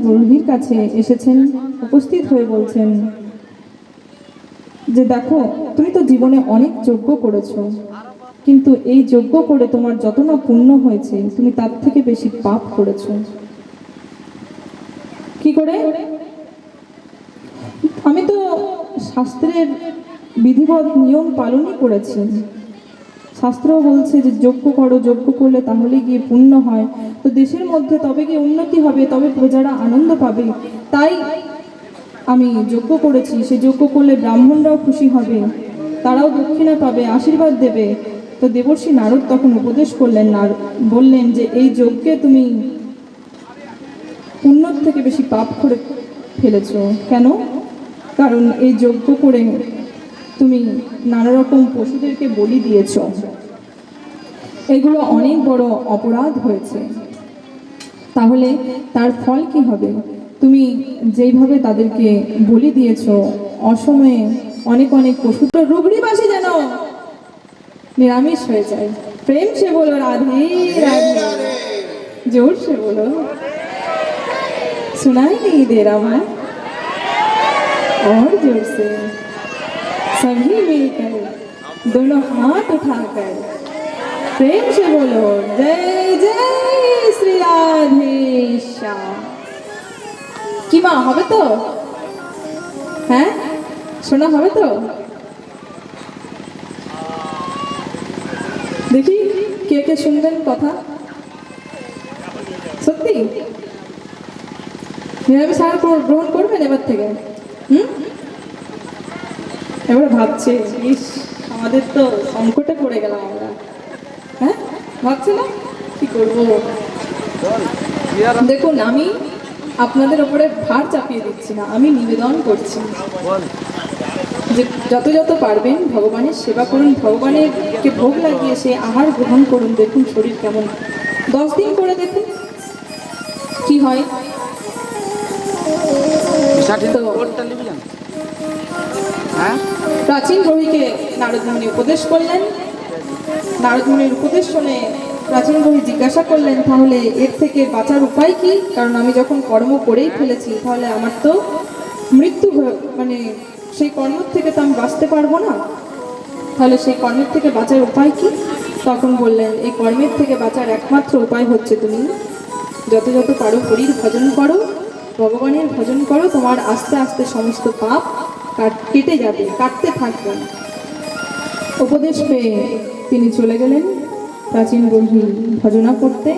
গভীর কাছে এসেছেন, উপস্থিত হয়ে বলছেন যে দেখো, তুমি তো জীবনে অনেক যজ্ঞ করেছো, কিন্তু এই যজ্ঞ করে তোমার যত না পুণ্য হয়েছে, তুমি তার থেকে বেশি পাপ করেছো। কি করে? আমি তো শাস্ত্রের বিধিবৎ নিয়ম পালনই করেছি। শাস্ত্র বলছে যে যজ্ঞ করো, যজ্ঞ করলে তাহলে গিয়ে পুণ্য হয়, তো দেশের মধ্যে তবে গিয়ে উন্নতি হবে, তবে প্রজারা আনন্দ পাবে। তাই আমি যজ্ঞ করেছি। সে যজ্ঞ করলে ব্রাহ্মণরাও খুশি হবে, তারাও দক্ষিণা পাবে, আশীর্বাদ দেবে। তো দেবর্ষি নারদ তখন উপদেশ করলেন, বললেন যে এই যজ্ঞে তুমি পুণ্যর থেকে বেশি পাপ করে ফেলেছ। কেন? কারণ এই যজ্ঞ করে তুমি নানা রকম পশুদেরকে বলি দিয়েছ, এগুলো অনেক বড় অপরাধ হয়েছে। তাহলে তার ফল কি হবে? তুমি যেইভাবে তাদেরকে বলি দিয়েছ, অসময়ে অনেক অনেক পশু তো রুগড়িবাসী যেন নিরামিষ হয়ে যায়। প্রেম সে বলো রাধে রাধে, जोर से बोलो, सुनाई नहीं दे रहा है? और जोर से सभी मिलकर दोनों हाथ उठाकर प्रेम से बोलो, जय जय श्री राधेश्याम। কি মা, হবে তো? হ্যাঁ, শোনা হবে তো? দেখি কে কে শুনবেন কথা। সত্যি নিরামিষ আহার গ্রহণ করবেন এবার থেকে? এবার ভাবছে, ইস আমাদের তো সংকটে পড়ে গেলাম আমরা। হ্যাঁ, ভাবছে না কি করবো। দেখুন, আমি আপনাদের ওপরে ভার চাপিয়ে দিচ্ছি না, আমি নিবেদন করছি যে যত যত পারবেন ভগবানের সেবা করুন, ভগবানেরকে ভোগ লাগিয়ে সে আহার গ্রহণ করুন। দেখুন শরীর কেমন, 10 দিন করে দেখুন কি হয়। প্রাচীন গ্রহীকে নারদ মুনি উপদেশ করলেন। নারদ মুনির উপদেশ শুনে প্রাচীন গ্রহী জিজ্ঞাসা করলেন, তাহলে এর থেকে বাঁচার উপায় কি? কারণ আমি যখন কর্ম করেই ফেলেছি, তাহলে আমার তো মৃত্যু, মানে সেই কর্ম থেকে তো আমি বাঁচতে পারবো না। তাহলে সেই কর্মের থেকে বাঁচার উপায় কি? তখন বললেন, এই কর্মের থেকে বাঁচার একমাত্র উপায় হচ্ছে তুমি যত যত পারো হরির ভজন করো, ভগবানের ভজন করো, তোমার আস্তে আস্তে সমস্ত পাপ কেটে যাবে, কাটতে থাকবে। উপদেশ পেয়ে তিনি চলে গেলেন প্রাচীন গ্রহী ভজনা করতে।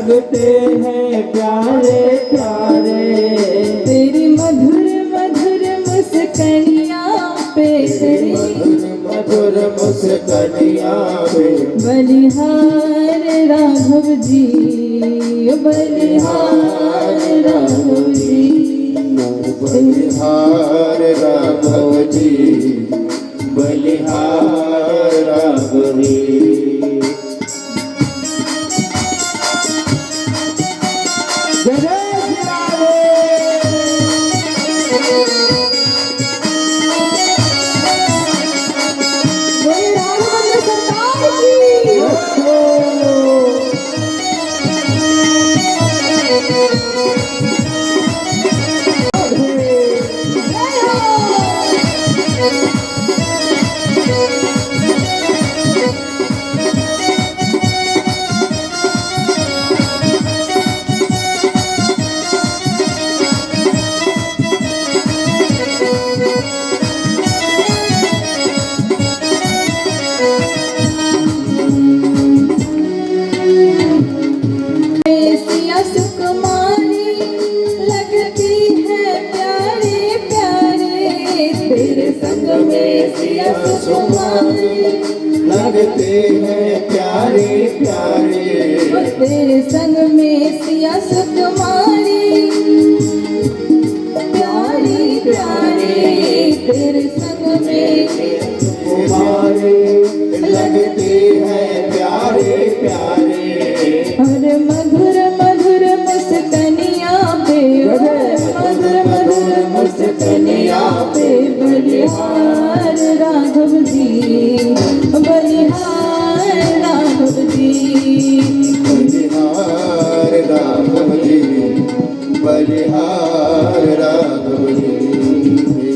लगते हैं प्यारे प्यारे, तेरी मधुर मधुर मुस्कानियाँ पे, मधुर मधुर मुस्कानियाँ पे, बलिहार राघव जी, बलिहार राघव जी, बलिहार राघव जी, बलिहार राघव जी। बलिहारी लगते हैं प्यारे प्यारे तेरे संग में सिया सुकुमारी प्यारी प्यारी तेरे संग में कुमारी लगते हैं प्यारे प्यारे और मधुर मधुर मुस्कनिया पे मधुर मधुर मुस्कनिया पे बलिहार राघव जी बलिहार राघव जी बलिहार राघव जी बलिहार राघव जी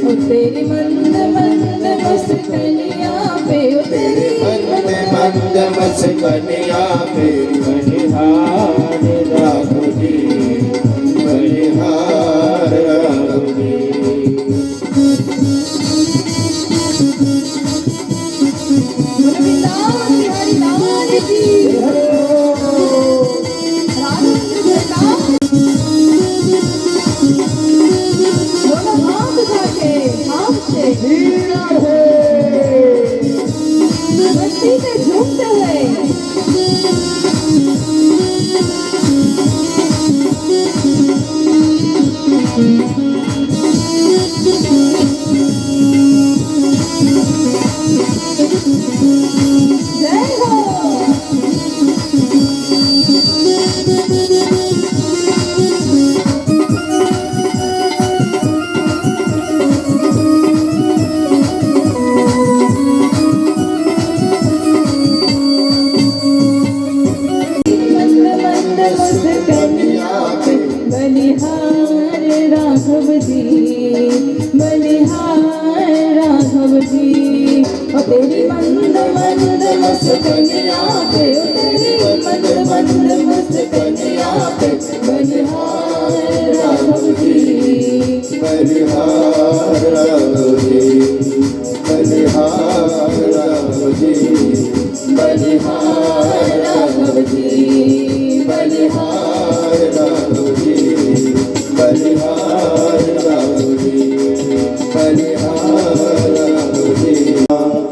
ओ तेरी मंद मंद मुस्कनिया पे ओ तेरी मंद मंद मस्कनिया पे बलिहार राघव जी बलिहार राघव जी वृंदावन बिहारी लाल की राधेन्द्र प्रताप दोनों हाथ उठा के हाथ से मस्ती से झूमते हैं जय हो मंद मंद मुस्कनिया पे बलिहार राघव जी बलिहार राघव जी ओ तेरी मंद मंद मुस्कनिया पे ओ तेरी मंद मंद मुस्कनिया पे बलिहार राघव जी बलिहार राघव जी बलिहार राघव जी बलिहार राघव जी बलिहार राघव जी बलिहार राघव जी बलिहार राघव जी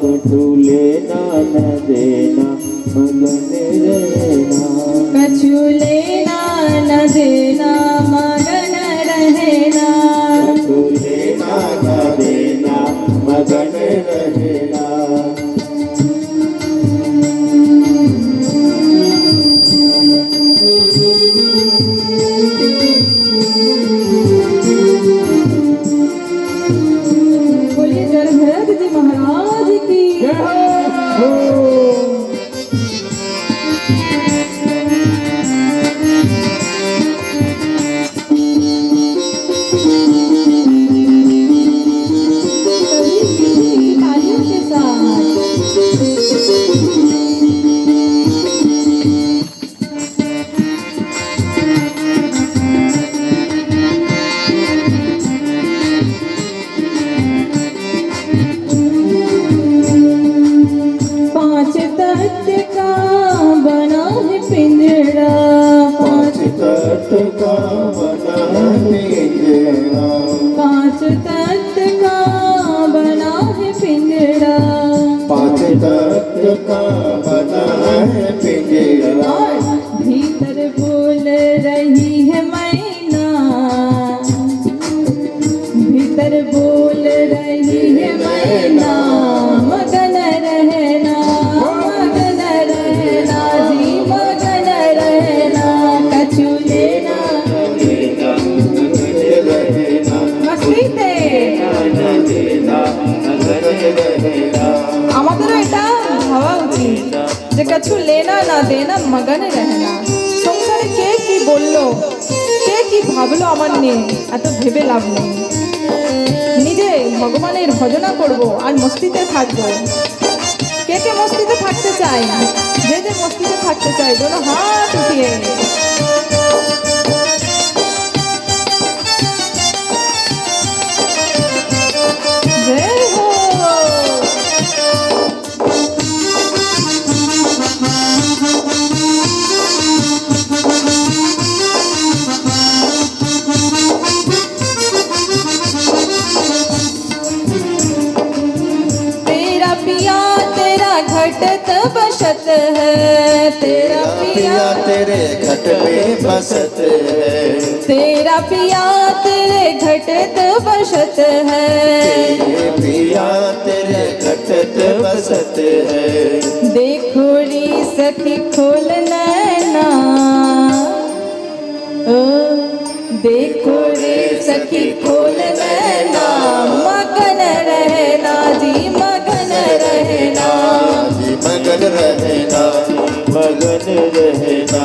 कछु लेना न देना मगन रहना कछु लेना न देना मगन रहना कछु लेना न देना मगन रहना बोलिए जय भरत जी महाराज की सभी तालियों के साथ पांच तत्व का बना है पिंजरा पांच तत्व का बना पिंजरा पांच तत्व का बना है पिंजरा पांच तत्व का बना है पिंजरा और भीतर बोल रही है मैना भीतर बोल रही है मैना मगन रहना जी मगन रहना कछु लेना मस्ती তে আমাদেরও এটা ভাবা উচিত যে কিছু লেনা না দেনা মগন रहना সংসারে কে কি বললো কে কি ভাবলো আমার নিয়ে এত ভেবে লাভ নেই নিজে ভগবানের ভজনা করব আর মস্তিতে থাকবো কে কে মস্তিতে থাকতে চায় যে যে মস্তিতে থাকতে চায় দোনো হাত উঠিয়ে जय हो तेरा पिया घटत बसत है तेरा पिया तेरे घट में बसत है तेरा पिया तेरे घटत बसत है तेरे पिया तेरे घटत बसत है देखो री सखी खोल नैना ओ देखो रे सखी खोल नैना मगन रहना जी मगन रहना जी मगन रहना मगन रहना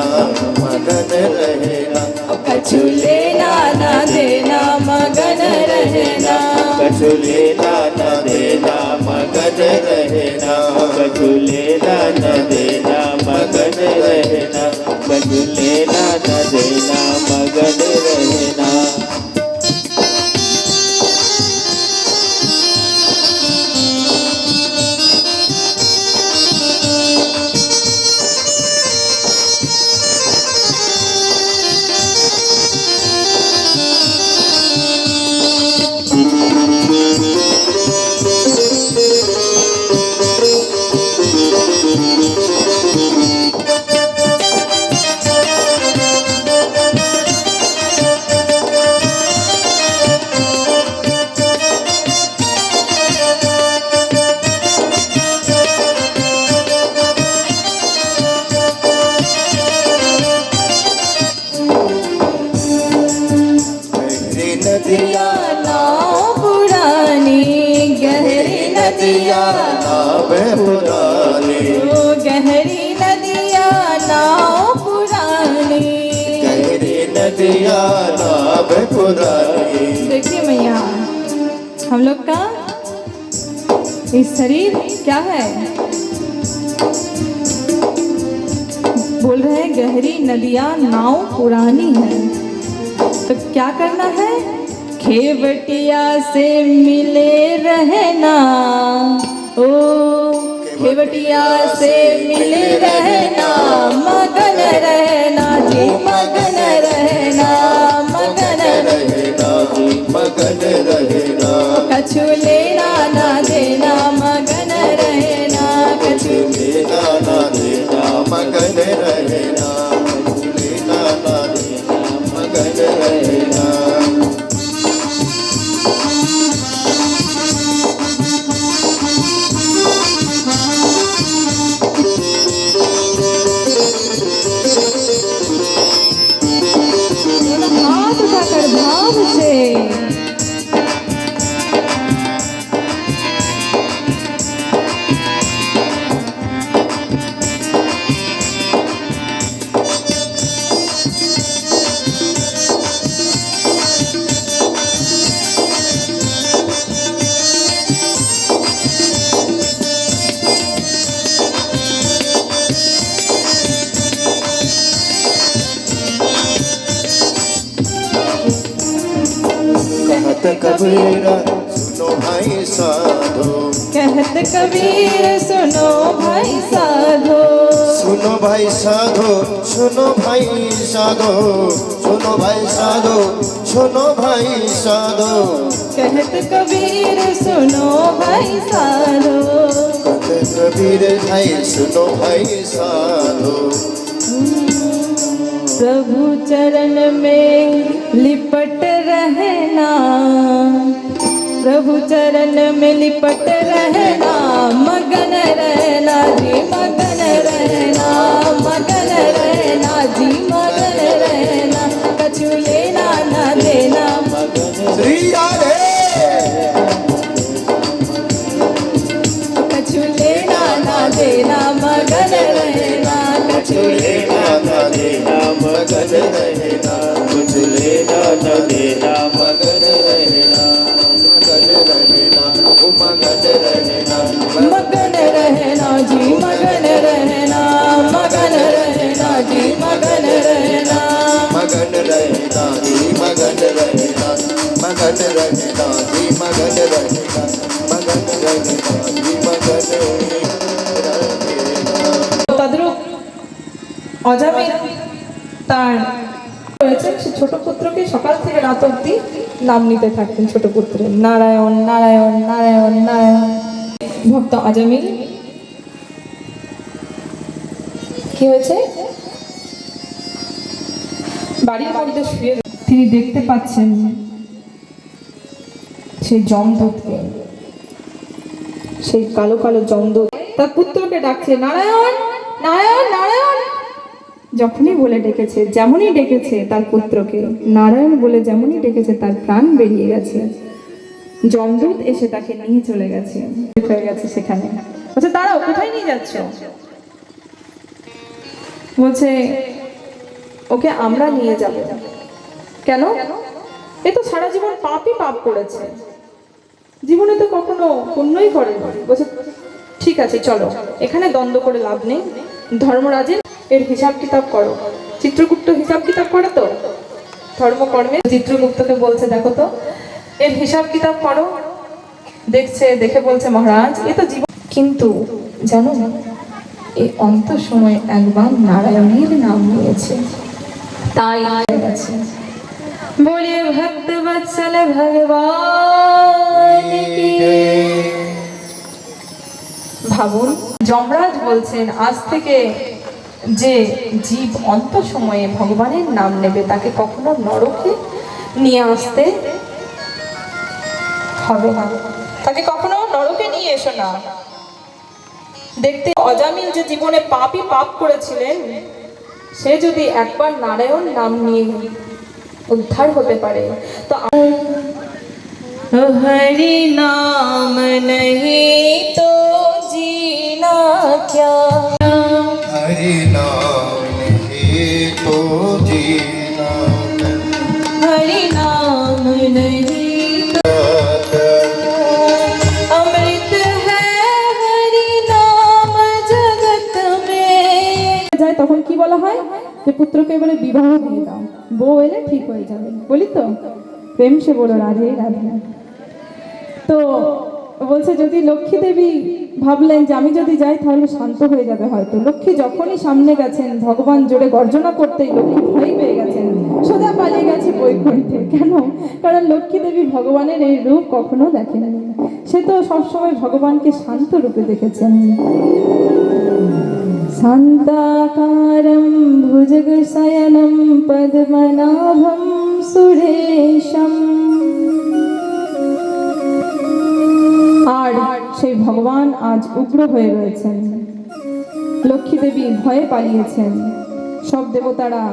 मगन रहना कछु लेना ना देना मगन रहना कछु लेना न देना मगन रहना कछु लेना न देना मगन रहना कछु लेना न देना मगन रहना गहरी नदिया नाव पुरानी गहरी नदिया नाव पुरानी ओ गहरी नदिया नाव पुरानी गहरी नदिया नाव पुरानी देखिए मैया हम लोग का ये शरीर क्या है बोल रहे हैं गहरी नदियाँ नाव पुरानी है तो क्या करना है खेवटिया से मिले रहना ओ खेवटिया से मिले रहना मगन रहना जी मगन रहना मगन रहना मगन रहना कछु लेना ना देना मगन रहना कछु लेना ना देना मगन रहना लेना ना देना मगन रहना हाथ उठाकर भाव से कहत कबीरा सुनो भाई साधो कहत कबीर सुनो भाई साधो सुनो भाई साधो सुनो भाई साधो सुनो भाई साधो सुनो भाई साधो कहत कबीर सुनो भाई साधो कहत कबीर भाई सुनो भाई साधो प्रभु चरण में लिपट रहना प्रभु चरण में लिपट रहना मगन रहना जी मगन रहना मगन रहना जी मगन रहना कछु लेना ना देना श्री राधे कछु लेना ना देना मगन रहना कछु लेना ना देना मगन रहना कुछ लेना न देना मगन रहना मगन रहना ओ मगन रहना मगन रहना जी मगन रहना मगन रहना जी मगन रहना मगन रहना जी मगन रहना मगन रहना जी मगन रहना मगन रहना जी मगन रहना তদ্রূপ অজামিল তার রয়েছেন সে ছোট পুত্রকে সকাল থেকে রাত অবধি নাম নিতে থাকতেন ছোট পুত্রের নারায়ণ নারায়ণ নারায়ণ নারায়ণ ভক্ত আজামিল কি হয়েছে? বাড়ির মধ্যে শুয়ে তিনি দেখতে পাচ্ছেন সেই যমদূতকে, সেই কালো কালো যমদূত তার পুত্রকে ডাকছে, নারায়ণ নারায়ণ নারায়ণ। যখনই বলে ডেকেছে, যেমনই ডেকেছে তার পুত্রকে নারায়ণ বলে, যেমনই ডেকেছে তার প্রাণ বেরিয়ে গেছে। যমদূত এসে তাকে নিয়ে চলে গেছে, হয়ে গেছে সেখানে। বলছে, দাঁড়াও, কোথায় নিয়ে যাচ্ছ? বলছে, ওকে আমরা নিয়ে যাব। কেন? এ তো সারা জীবন পাপই পাপ করেছে, জীবনে তো কখনো পুণ্যই করেনি। বলছে, ঠিক আছে চলো, এখানে দ্বন্দ্ব করে লাভ নেই। ধর্মরাজের এর হিসাব কিতাব করো। চিত্রগুপ্ত হিসাব কিতাব করে তো ধর্মকর্মে। চিত্রগুপ্তকে বলছে, দেখো তো এর হিসাব কিতাব করো। দেখছে, দেখে বলছে, মহারাজ এ তো জীবন, কিন্তু জানো এই অন্ত সময় একবার নারায়ণের নাম নিয়েছে, তাই হয়ে গেছে। বলিয়ে ভক্ত বৎসল ভগবান কি। ভাবুন, যমরাজ বলছেন আজ থেকে যে জীব অন্ত সময়ে ভগবানের নাম নেবে তাকে কখনো নরকে নিয়ে আসতে হবে না, তাকে কখনো নরকে নিয়ে এসো না। দেখতে অজামিল যে জীবনে পাপই পাপ করেছিলেন, সে যদি একবার নারায়ণ নাম নিয়ে উদ্ধার হতে পারে, তো হরি নাম नहीं तो जीना क्या, हरि नाम नहीं तो जीना हरि नाम नहीं तो अमृत है हरि नाम जगत में। যায় তখন কি বলা হয় যে পুত্রকে এবারে বিবাহ দিয়ে দাও, বউ এলে ঠিক হয়ে যাবে। বলি তো প্রেম সে বলো রাধে রাধে। তো বলছে, যদি লক্ষ্মী দেবী ভাবলেন যে আমি যদি যাই তাহলে শান্ত হয়ে যাবে হয়তো। লক্ষ্মী যখনই সামনে গেছেন, ভগবান জোরে গর্জনা করতেই লক্ষ্মী ভয় পেয়ে গেছেন, সোজা পালিয়ে গেছে বৈকুণ্ঠে। কেন? কারণ লক্ষ্মী দেবী ভগবানের এই রূপ কখনো দেখেননি, সে তো সবসময় ভগবানকে শান্ত রূপে দেখেছেন। শান্তাকারম ভুজগশয়নম পদ্মনাভম সুরেশম। আর সেই ভগবান আজ উগ্র হয়ে রয়েছেন। লক্ষ্মী দেবী ভয়ে পালিয়েছেন, সব দেবতারা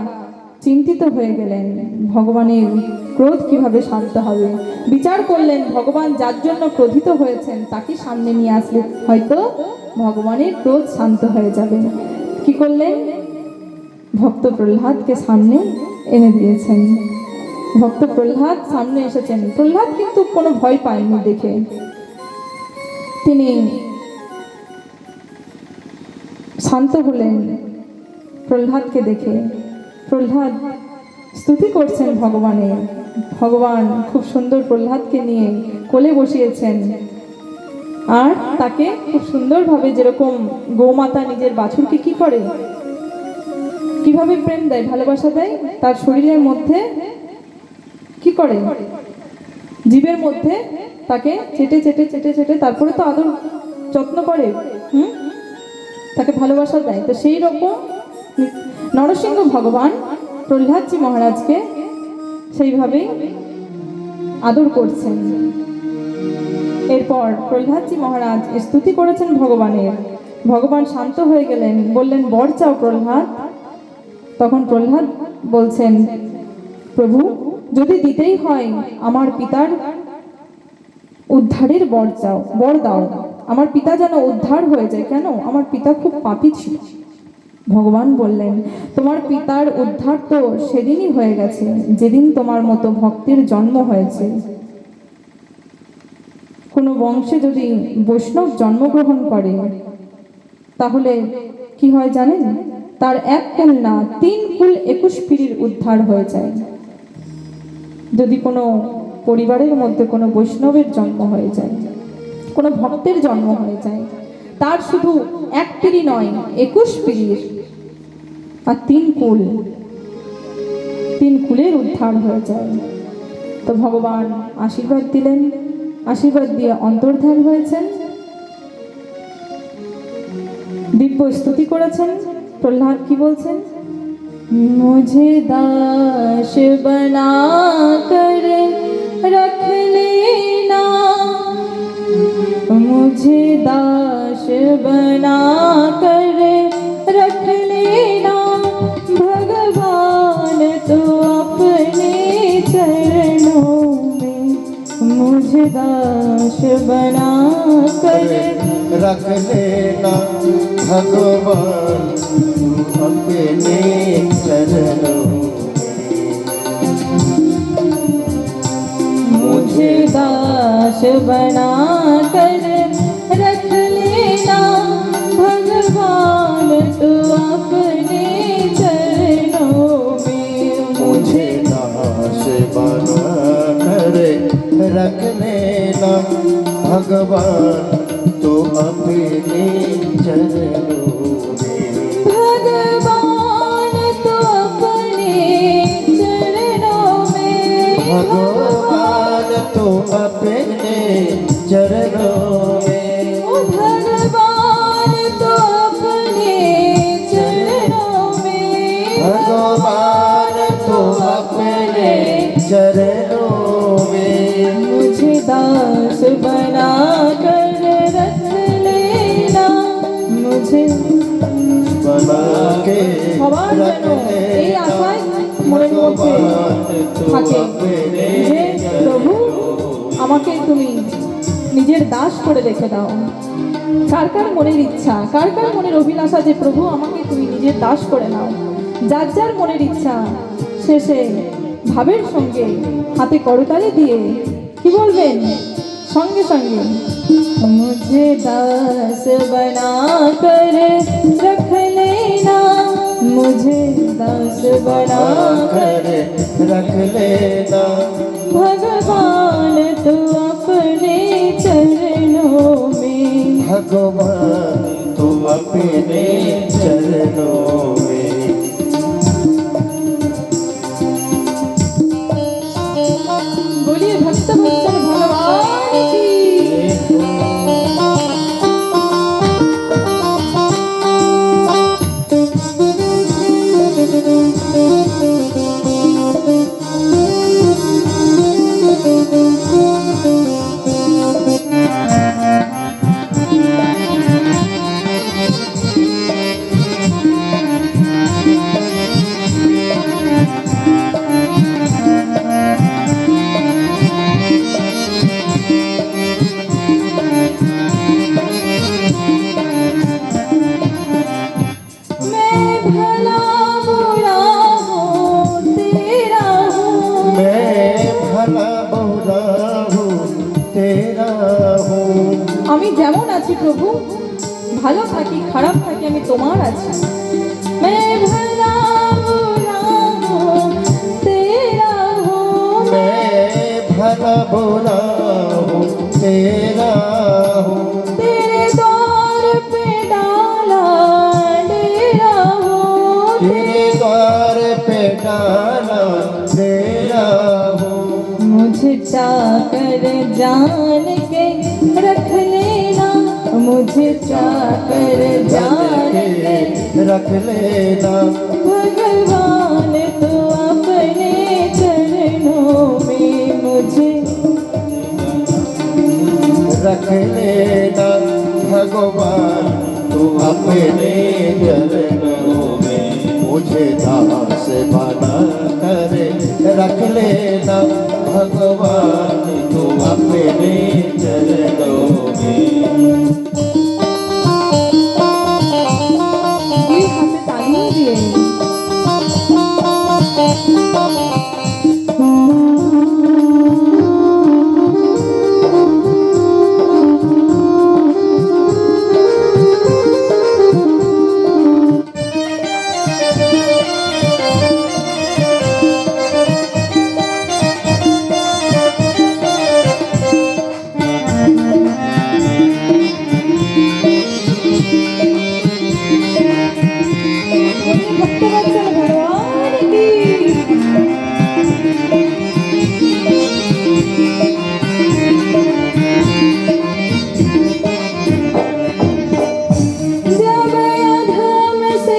চিন্তিত হয়ে গেলেন ভগবানের ক্রোধ কিভাবে শান্ত হবে। বিচার করলেন ভগবান যার জন্য ক্রোধিত হয়েছেন তাকে সামনে নিয়ে আসলে হয়তো ভগবানের ক্রোধ শান্ত হয়ে যাবে। কি করলেন? ভক্ত প্রহ্লাদকে সামনে এনে দিয়েছেন। ভক্ত প্রহ্লাদ সামনে এসেছেন। প্রহ্লাদ কিন্তু কোনো ভয় পায়নি দেখে, তিনি শান্ত হলেন প্রহ্লাদকে দেখে। প্রহ্লাদ স্তুতি করছেন ভগবানের। ভগবান খুব সুন্দর প্রহ্লাদকে নিয়ে কোলে বসিয়েছেন, আর তাকে খুব সুন্দরভাবে, যেরকম গোমাতা নিজের বাছুরকে কি করে, কিভাবে প্রেম দেয়, ভালোবাসা দেয়, তার শরীরের মধ্যে কি করে, জীবের মধ্যে তাকে চেটে চেটে চেটে চেটে তারপরে তো আদর যত্ন করে, তাকে ভালোবাসা দেয়। তো সেই রকম নরসিংহ ভগবান প্রহ্লাদজি মহারাজকে সেইভাবেই আদর করছেন। এরপর প্রহ্লাদজি মহারাজ স্তুতি করেছেন ভগবানের। ভগবান শান্ত হয়ে গেলেন, বললেন, বর চাও প্রহ্লাদ। তখন প্রহ্লাদ বলছেন, প্রভু যদি দিতেই হয় আমার পিতার উদ্ধারের বর চাও, বর দাও, আমার পিতা যেন উদ্ধার হয়ে যায়। কেন? আমার পিতা খুব পাপী ছিল। ভগবান বললেন, তোমার পিতার উদ্ধার তো সেদিনই হয়ে গেছে যেদিন তোমার মতো ভক্তের জন্ম হয়েছে। কোনো বংশে যদি বৈষ্ণব জন্মগ্রহণ করে তাহলে কি হয় জানেন? তার এক কুল না 3 কুল 21 পিঁড়ির উদ্ধার হয়ে যায়। যদি কোনো পরিবারের মধ্যে কোনো বৈষ্ণবের জন্ম হয়ে যায়, কোনো ভক্তের জন্ম হয়ে যায়, তার শুধু 1 পিঁড়ি নয় 21 পিঁড়ির আর 3 কুলের উদ্ধার হয়ে যায়। তো ভগবান আশীর্বাদ দিলেন, আশীর্বাদ দিয়ে অন্তর্ধান হয়েছেন, দিব্য স্তুতি করেছেন, প্রহ্লাদ কি বলছেন? मुझे दास बना कर रख लेना, मुझे दास बना कर रख लेना, भगवान तो अपने चरणों में मुझे दास बना कर रख लेना भगवान अपने चरणों में। मुझे दास बना कर रख लेना, भगवान तो अपने चरणों में मुझे दास बना कर रख लेना, भगवान तो अपने चरणों में। भगवान तो अपने चरणों में, भगवान तो अपने चरणों में। ओ भगवान तो अपने चरणों में, भगवान तो अपने चरणों में। मुझे दास बना कर रख लेना, मुझे बना के সবার रख যেন এই लेना, আশায় মনের মধ্যে থাকে যে প্রভু আমাকে তুমি নিজের দাস করে রেখে দাও। কার কার মনের ইচ্ছা, কার কার মনের অভিলাষা যে প্রভু আমাকে তুমি নিজের দাস করে নাও। যার যার মনের ইচ্ছা শেষে ভাবের সঙ্গে হাতে করতালি দিয়ে কি বলবেন সঙ্গে সঙ্গে? मुझे दास बना कर रख लेना, मुझे दास बना कर रख लेना, भगवान तो अपने चरणों में। भगवान तो अपने चरणों में। बोलिए भक्त वत्सल भगवान की। আমি যেমন আছি প্রভু, ভালো থাকি খারাপ থাকি আমি তোমার আছি। मैं भला बुरा हूँ तेरा हूँ, मैं भला बुरा हूँ तेरा हूँ, तेरे द्वार पे डाला डेरा हूँ, तेरे द्वार पे डाला तेरा हूँ। मुझे चाकर जान के रख लेना, मुझे चाकर जान के रख लेना, भगवान तो अपने चरणों में मुझे रख लेना, भगवान तू अपने चरणों में। मुझे दास बना कर रख लेना, भगवान तू अपने चरणों में। ये हाथे तालियां दिए। भक्तवत्सल भगवान की। जब अधम से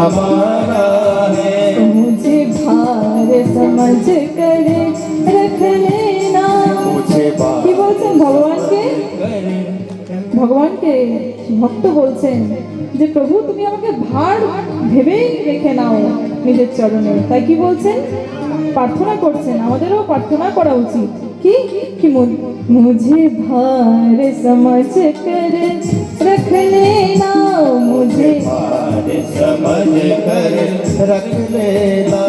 हमारा है मुझे भार समझ कर रख लेना। मुझे কি বলছেন ভগবানকে? ভগবানকে ভক্ত বলছেন যে প্রভু তুমি আমাকে ভার ভেবেই রেখে নাও নিজের চরণে। তাই কি বলছেন? প্রার্থনা করছেন। আমাদেরও প্রার্থনা করা উচিত। কি কি मुझे भार समझ कर रख लेना। मुझे भार समझ कर रख लेना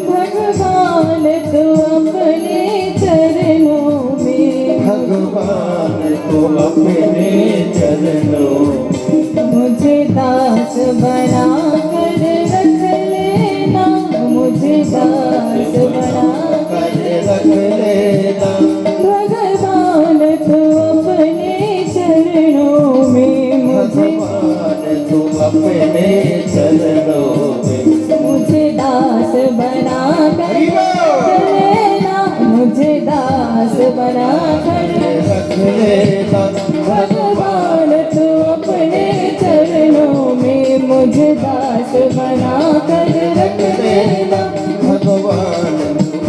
भगवान तो अपने चरणों में। भगवान को अपने चरणों मुझे दास बना कर रख लेना। मुझे दास बना कर रख लेना भगवान तो अपने चरणों में। मुझे भगवान तुम अपने चरणों में मुझे दास बना कर रख लेना। मुझे दास बना कर रख लेना भगवान तो अपने चरणों में। मुझे दास बना कर रख लेना। भगवान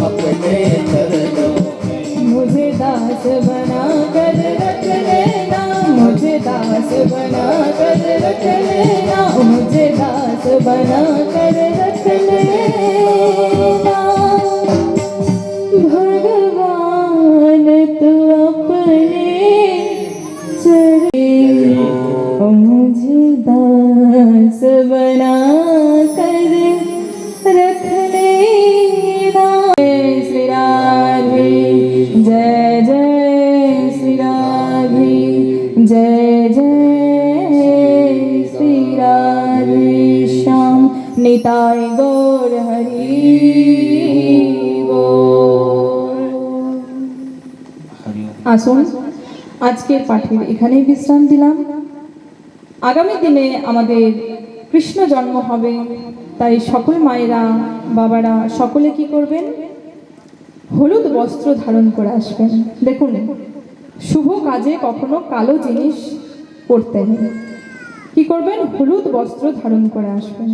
अपने चरणों मुझे दास बना कर रख लेना। मुझे दास बना कर रख लेना। मुझे दास बना कर रख लेना। भगवान तू अपने चरणों मुझे दास बना कर रख लेना। श्री राधे जय जय श्री राधे जय जय श्री राधे श्याम निताय गौर हरि बोल। আসুন আজকের পাঠের এখানেই বিশ্রাম দিলাম। আগামী দিনে আমাদের কৃষ্ণ জন্ম হবে, তাই সকল মায়েরা বাবারা সকলে কি করবেন? হলুদ বস্ত্র ধারণ করে আসবেন। দেখুন, শুভ কাজে কখনো কালো জিনিস পরতে নেই। কি করবেন? হলুদ বস্ত্র ধারণ করে আসবেন,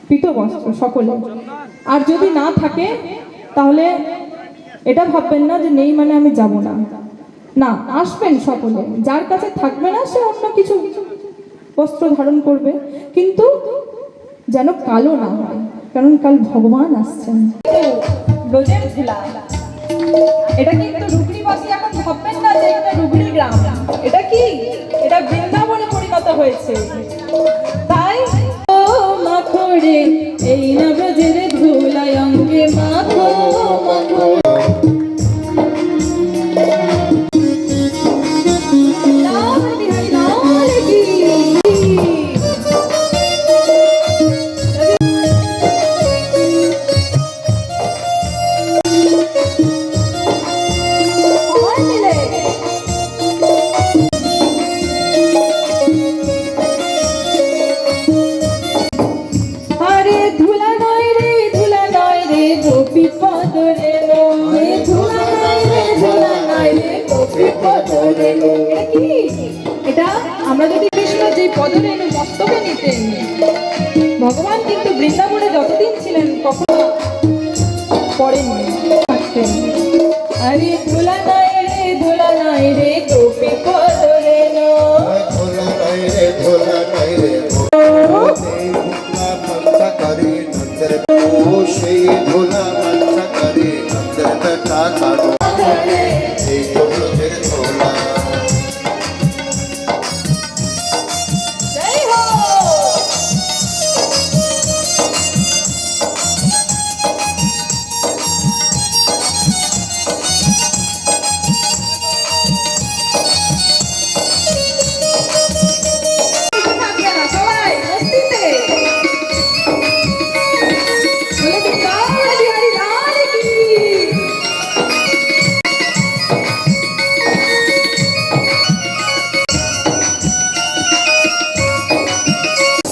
পীত বস্ত্র সকলে। আর যদি না থাকে তাহলে এটা ভাববেন না যে নেই মানে আমি যাব না, না, আসবেন সকলে। যার কাছে থাকবে না সে অন্য কিছু বস্ত্র ধারণ করবে, কিন্তু যেন কালো না হয়, কারণ কাল ভগবান আসছেন। ব্রজের ঝুলা, এটা কিন্তু রুগড়িবাসী এখন ভাববেন না যে এটা রুগড়ি গ্রাম। এটা কি? এটা বৃন্দাবনে পরিণত হয়েছে। তাই ও মাখরে এই না ব্রজের ধুলায় অঙ্গে মাখো মাখো। লাল বিহারী লাল কি। এটা আমরা যদি কৃষ্ণ যে পদরেণু মস্তকে নিতেন, ভগবান কিন্তু বৃন্দাবনে যতদিন ছিলেন কখনো পড়েননি, থাকতেন। আরে ধুলা নাই রে গোপী পদরেণু, ধুলা নাই রে ধুলা নাই রে সেই ধুলা মাথা করে নন্দর কাটা কাটো এই তো ব্রজের ধুলা। জয় হো। সবাই মস্তিতে বলে লাল বিহারী লাল কি।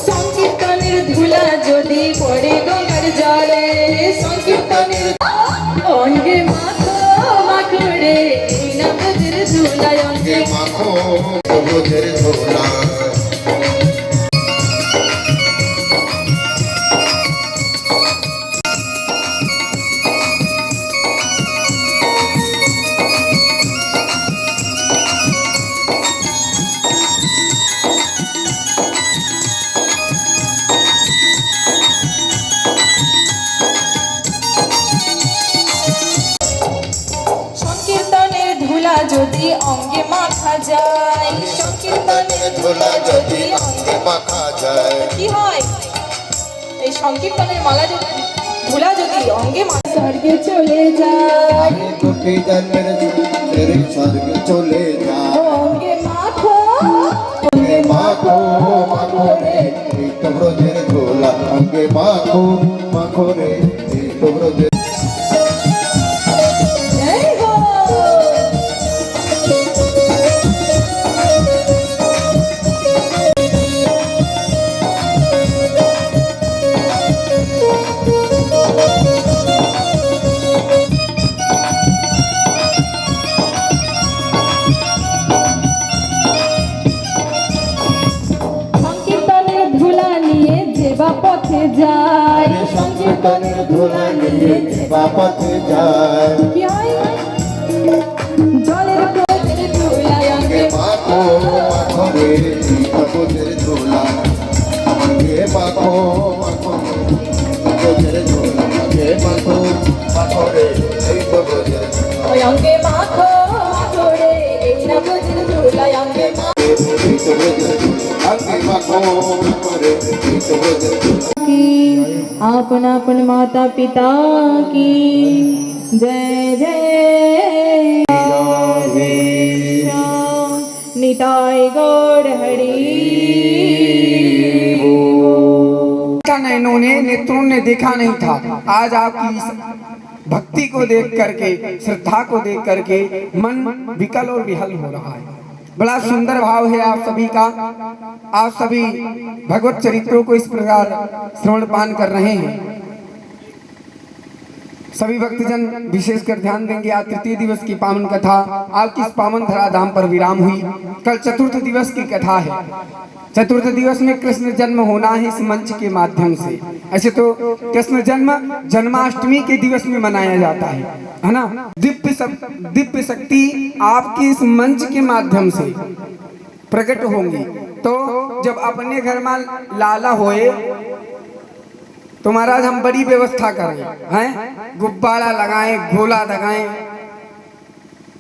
সংকীর্তনের ধুলা যদি পড়ে গঙ্গার জলে, সংকীর্তনের অঙ্গে মাখো মাখো রে এই না ব্রজের ধুলায় অঙ্গে মাখো ব্রজের ধুলা। যদি অঙ্গে মাখা যায়, সংকীর্তনের ধুলা যদি অঙ্গে মাখা যায়, কি হয়? এই সংকীর্তনের মালা যদি ধুলা যদি অঙ্গে মাখা স্বর্গে চলে যায়, কোটি জন্মের তেরে স্বর্গে চলে যায়। অঙ্গে মাখো অঙ্গে মাখো মাখো রে নিত্য ব্রজের ধুলা, অঙ্গে মাখো মাখো রে নিত্য ব্রজের। এই গো। সংকীর্তনের ধুলা নিয়ে যেবা পথে যায়, সংকীর্তনের ধুলা নিয়ে বাপথে যায়। কি হয়? জলের প্রভের ধুলায় অঙ্গে অঙ্গে মাখো মাখো রে নিত্য ব্রজের ধুলা, অঙ্গে মাখো মাখো রে নিত্য ব্রজের ধুলা, অঙ্গে মাখো মাখো রে নিত্য ব্রজের ধুলা, ওই অঙ্গে মাখো মাখো রে এই না ব্রজের ধুলায় অঙ্গে মাখো নিত্য ব্রজের ধুলা, অঙ্গে মাখো মাখো রে নিত্য ব্রজের ধুলা। की आपन आपन माता पिता की जय जय निताय गौर हरि नैनों ने नेत्रों ने देखा नहीं था। आज आपकी इस भक्ति को देख करके, श्रद्धा को देख करके मन विकल और विहल हो रहा है। बड़ा सुंदर भाव है आप सभी का। आप सभी भगवत चरित्रों को इस प्रकार श्रवण पान कर रहे हैं। सभी भक्तजन विशेषकर ध्यान देंगे। आज तृतीय दिवस की पावन कथा आपकी इस पावन धरा धाम पर विराम हुई। कल चतुर्थ दिवस की कथा है। चतुर्थ दिवस में कृष्ण जन्म होना है इस मंच के माध्यम से। ऐसे तो कृष्ण जन्म जन्माष्टमी के दिवस में मनाया जाता है ना। दिव्य शक्ति आपके इस मंच के माध्यम से प्रकट होंगी। तो जब अपने घर में लाला होए तो महाराज हम बड़ी व्यवस्था करें हैं, गुब्बारा लगाएं, गोला लगाएं,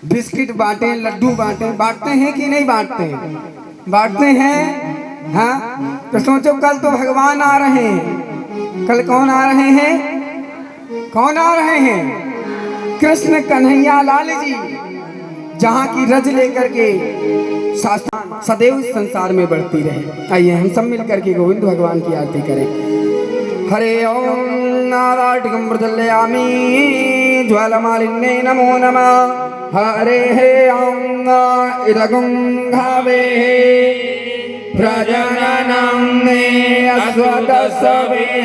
बिस्किट बांटें, लड्डू बांटें। बांटते हैं कि नहीं बांटते हैं? बांटते हैं। हाँ, तो सोचो कल तो भगवान आ रहे हैं। कल कौन आ रहे हैं? कौन आ रहे हैं? कृष्ण कन्हैया लाल जी, जहाँ की रज लेकर के शासन सदैव इस संसार में बढ़ती रहे। आइए हम सब मिलकर के गोविंद भगवान की आरती करें। हरे ओम नारायणं प्रज्वलयामि ज्वालमालिन्ये नमो नमः। हरे ओम इदगुं घावे प्रजननं ने अस्वतसवीरगुं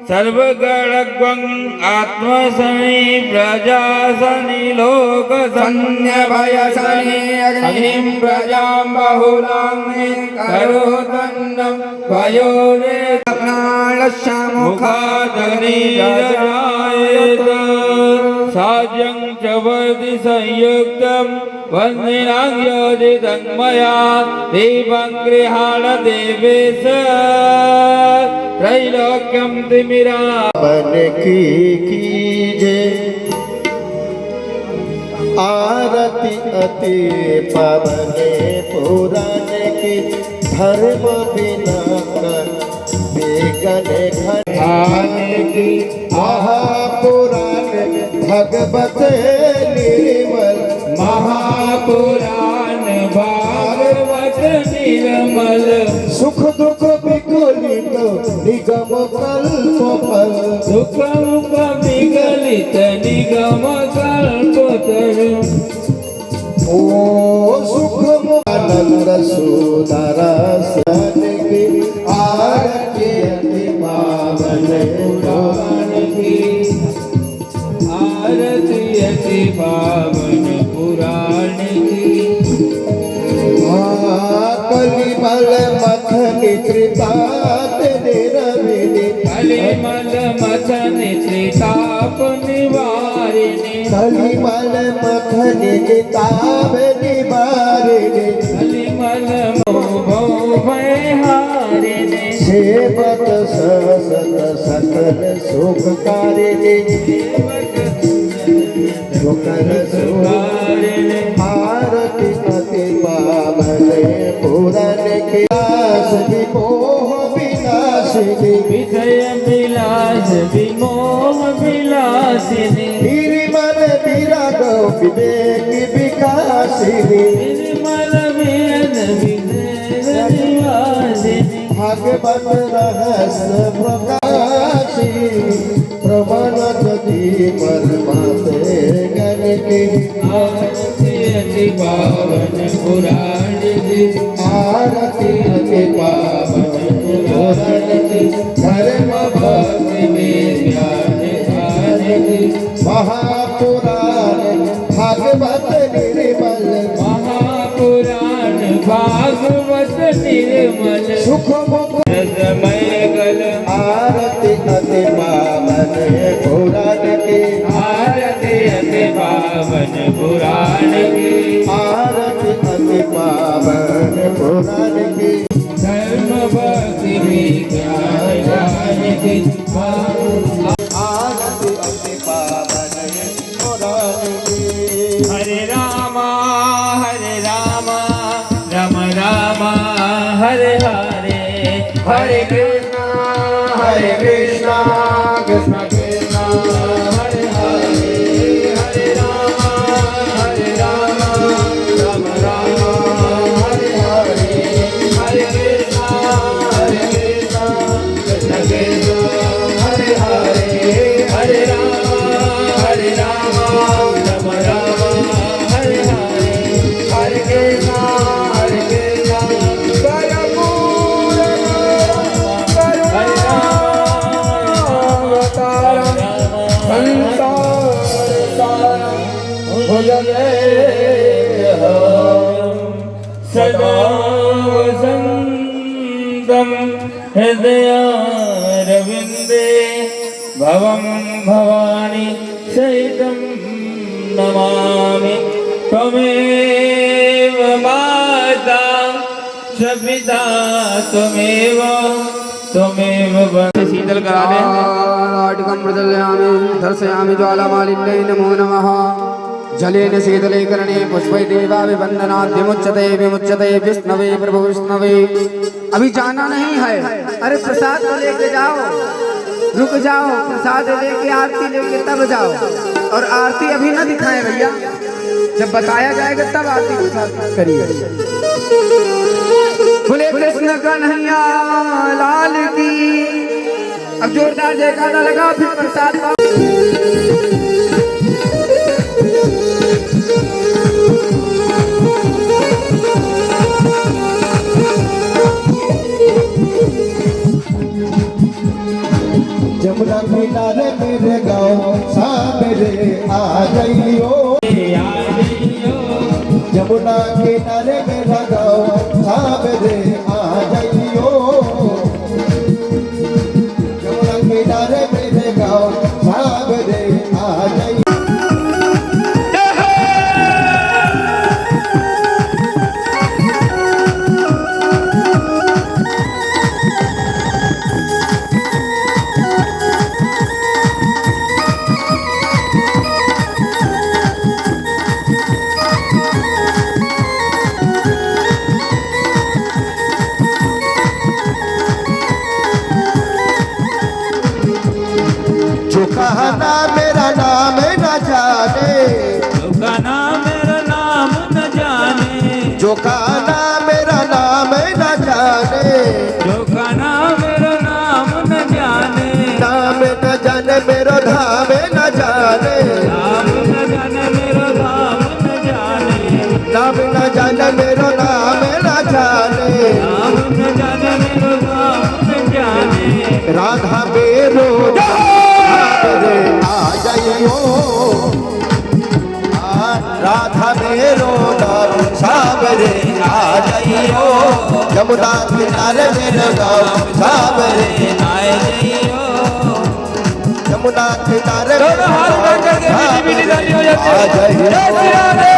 सर्वगणगं आत्मसनि प्रजासनि लोकसन्न्यभयसनि अग्निं प्रजां बहुलां करोतन्नं वयोरे मुखादग्निरजायत साज्यं च वर्धि संयुक्तं वह्निनाङ्योदितं मया देवं गृहाण देवेश त्रैलोक्यं तिमिरा बन की कीजे आरती अति पवन पुराण की धर्म बिना कर बेगन घन की महापुराण भगवत निर्मल महापुराण भागवत निर्मल सुख दुख विकलित निगम कल्प फल सुखम विकलित निगम कल्पतरु ओ सुख आनंद सुधारा सन की आरती अति पावन पुराण की आरती अति पावन पुराण की कलिमल मथन कृपात निरविनि कलिमल मथन त्रिताप निवारिणि कलिमल मथन किताब निवारिनि कलिमल भो भयहारिणि सेवक ससत सकल सुखकारिणि शुकर सुखारिणी आरती अति पावन पूरन की आस विमोह विनाशिनी विषय विलास विमोह विलासिनी निर्मल विराग विवेक विकासिनी निर्मल वेद विवेक निवासिनी भागवत रहस्य प्रकाशी प्रबल जति परमाते गण की आरती अति पावन पुराण की आरती अति पावन पुराण की धर्म भक्ति में ज्ञान ध्यान की महापुराण भागवत निर्मल महापुराण भागवत निर्मल सुख मुख रसमय गल आरती अति पावन पुराण की आरती अति पावन पुराण की आरती अति पावन पुराण की धर्म भक्ति विज्ञान ज्ञान की आरती अति पावन पुराण की हरे रामा राम राम हरे हरे हरे कृष्ण कृष्ण कृष्ण हरे हरे हरे राम राम राम हरे हरे हरे कृष्ण कृष्ण कृष्ण हरे हरे हरे राम राम राम हरे हरे हरे कृष्ण सदा वसन्तं हृदयारविन्दे भवं भवानी सहितं नमामि त्वमेव माता च पिता त्वमेव शीतल करा दे नाटकं प्रदर्शयामि दर्शयामि ज्वालामालिन्यै नमो नमः जलेन शीतले करणे पुष्पै देवाभिवन्दनात् विमुच्यते विमुच्यते विष्णवे प्रभु विष्णवे। अभी जाना नहीं है, अरे प्रसाद तो लेके जाओ, रुक जाओ, प्रसाद लेके आरती लेके तब जाओ। और आरती अभी ना दिखाएं भैया, जब बताया जाएगा तब आरती के साथ करिए। बोले कृष्ण कन्हैया लाल की। अब जोरदार जयकारा लगा, फिर प्रसाद पाओ। जमुना किनारे मेरे गाँव सामने आ जाइयो जमुना किनारे मेरा गाँव सामने आ जाइयो जमुना किनारे मेरे गाँव सामने आ जाइयो जो कहना मेरा नाम न जाने जो कहना मेरा नाम न जाने जो कहना मेरा नाम न जाने जो कहना मेरा नाम न जाने नाम न जाने मेरो धाम न जाने नाम न जाने मेरा नाम न जाने नाम न जाने मेरो नाम न जाने नाम न जाने मेरा नाम न जाने राधा मेरो आ जाइयो राधा मेरो नाम सावरे आ जाइयो जमुना किनारे मेरे गाँव सावरे आए जइयो जमुना किनारे दोनों हाथ उठा करके मीठी मीठी ताली हो जाती है। आ जाइयो जय श्री राधे।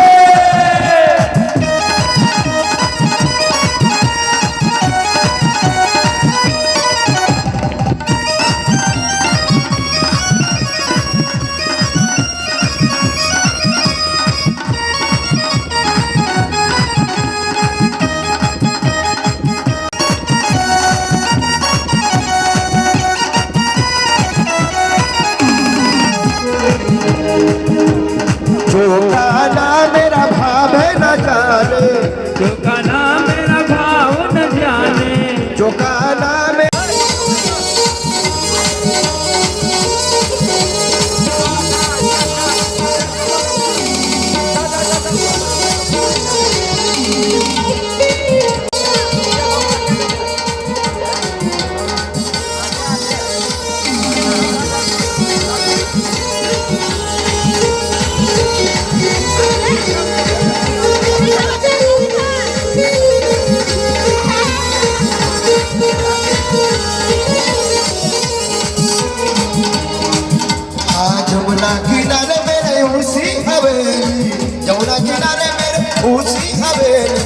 ऊंची हवेली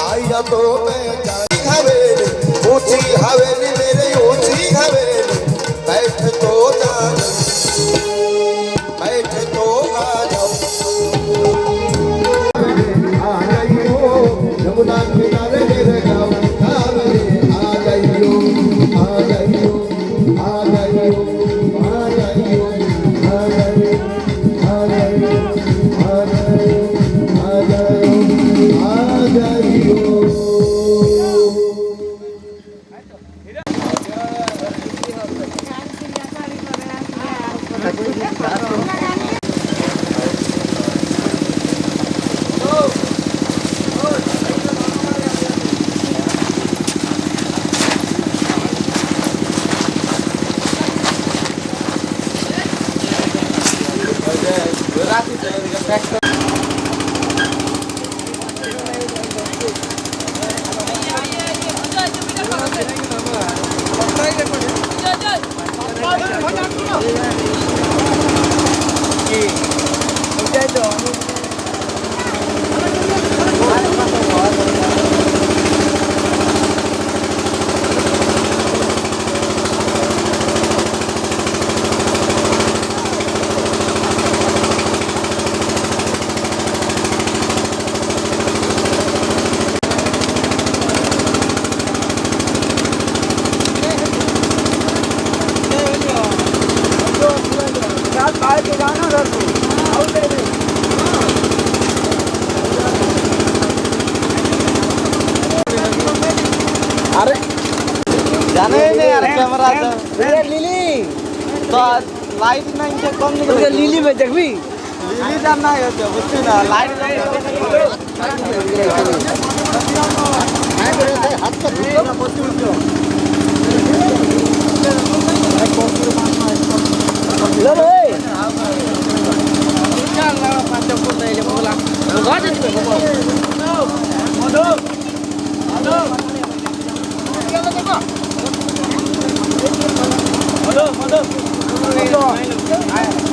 आया तो मैं जानी हवेली ऊंची हवेली मेरी ऊंची हवेली बैठ तो आ जाओ आ जाइयो यमुना किनारे मेरे गाँव कावेरी आ जाइयो आ जाइयो आ जाइयो आ जाइयो आ जाइयो आ जाइयो आ जाइयो आ जाइयो জানেই না আর ক্যামেরা লিলি তো লাইট নাই যে কম নিয়ে লিলি মে দেখবি লিলি জান না হচ্ছে বুঝছি না লাইট হাত পা ধুলো না পড়তে উঠলো লো রে চাল না পাঁচ ফুট নাইলে বলা গাজ দিবে বাবা মধু মধু Hello, hello.